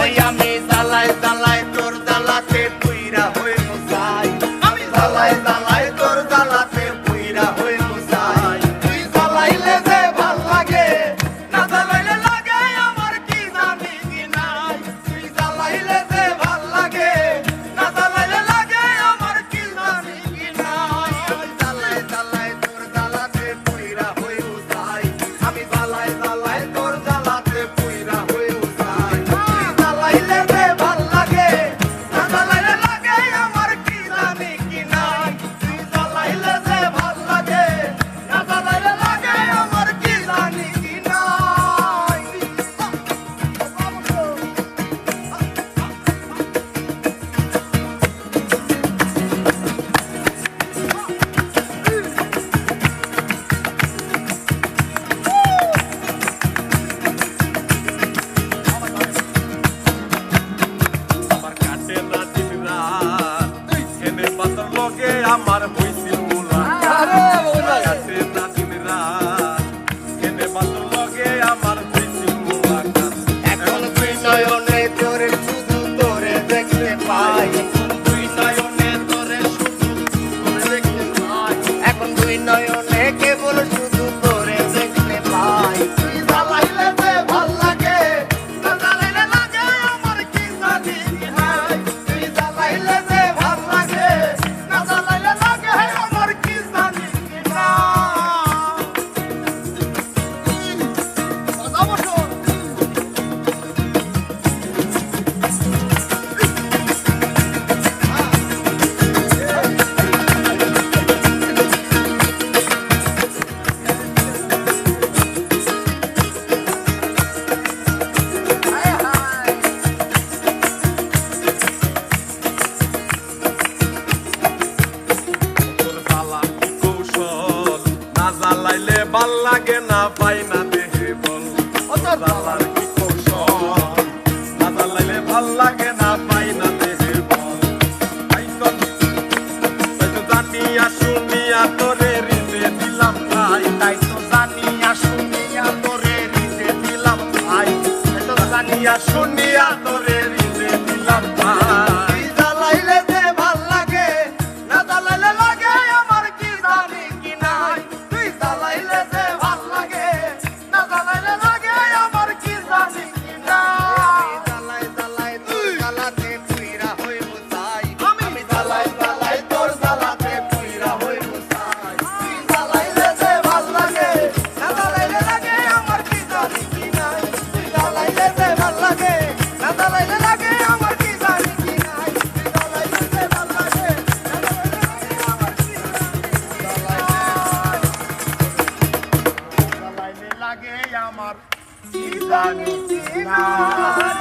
ওই আমি জ্বালাই জ্বালাই তোর জ্বালাতে পুইরা হয়ে মুসাই আমি জ্বালাই জ্বালাই তোর জ্বালাতে পুইরা হয়ে মুসাই তুই জ্বালাইলে যে ভাল লাগে না জ্বালাইলে লাগে আমার কি জানি কি নাই তুই জ্বালাইলে যে ভাল লাগে না জ্বালাইলে লাগে আমার কি জানি কি নাই জ্বালাই জ্বালাই তোর জ্বালাতে পুইরা হয়ে মুসাই আমি জ্বালাই জ্বালাই তোর জ্বালাতে পুইরা হয়ে মুসাই তুই জ্বালাইলে যে ভাল লাগে না জ্বালাইলে লাগে আমার কি জানি কি নাই তুই জ্বালাইলে যে ভাল লাগে না জ্বালাইলে লাগে আমার কি জানি কি নাই আমার কাটে না দিন রাত এনে বাতার লগে আমার হইছিল মুলাকাত কাটে না দিন রাত এনে বাতার লগে আমার হইছিল মুলাকাত এখন তুই নয়নে তোরে শুধু তোরে দেখতে পাই তুই নয়নে তোরে শুধু তোরে দেখতে পাই এখন তুই নয়নে কেবল শুধু তোরে দেখতে পাই তুই জ্বালাইলে যে ভাল লাগে না জ্বালাইলে লাগে আমার কি জানি কি নাই তুই জ্বালাইলে যে ভাল লাগে না জ্বালাইলে লাগে আমার কি জানি কি নাই তোর জ্বালা কি কৌশল না জ্বালাইলে ভাল লাগে না পাই না দেহে বল জ্বালার কি কৌশল না জ্বালাইলে ভাল লাগে না পাই না দেহে বল তাই তো জানিয়া শুনিয়া তোরে রিজে দিলাম ভাই তাই তো জানিয়া শুনিয়া তোরে রিজে দিলাম ভাই তাই তো জানিয়া শুনিয়া তোরে রিজে দিলাম ভাই তুই জ্বালাইলে যে ভাল লাগে না জ্বালাইলে লাগে আমার কি জানি কি নাই তুই জ্বালাইলে যে ভাল লাগে না জ্বালাইলে লাগে আমার কি জানি কি নাই জ্বালাই জ্বালাই তোর জ্বালাতে পুইরা হই মুসাই আমি জ্বালাই জ্বালাই তোর জ্বালাতে পুইরা হই মুসাই তুই জ্বালাইলে যে ভাল লাগে না জ্বালাইলে লাগে আমার কি জানি কি নাই তুই জ্বালাইলে যে ভাল লাগে না জ্বালাইলে লাগে আমার কি জানি কি নাই তুই জ্বালাইলে যে ভাল লাগে না জ্বালাইলে লাগে আমার কি জ্বালাইলে লাগে আমার কি জানি কি নাই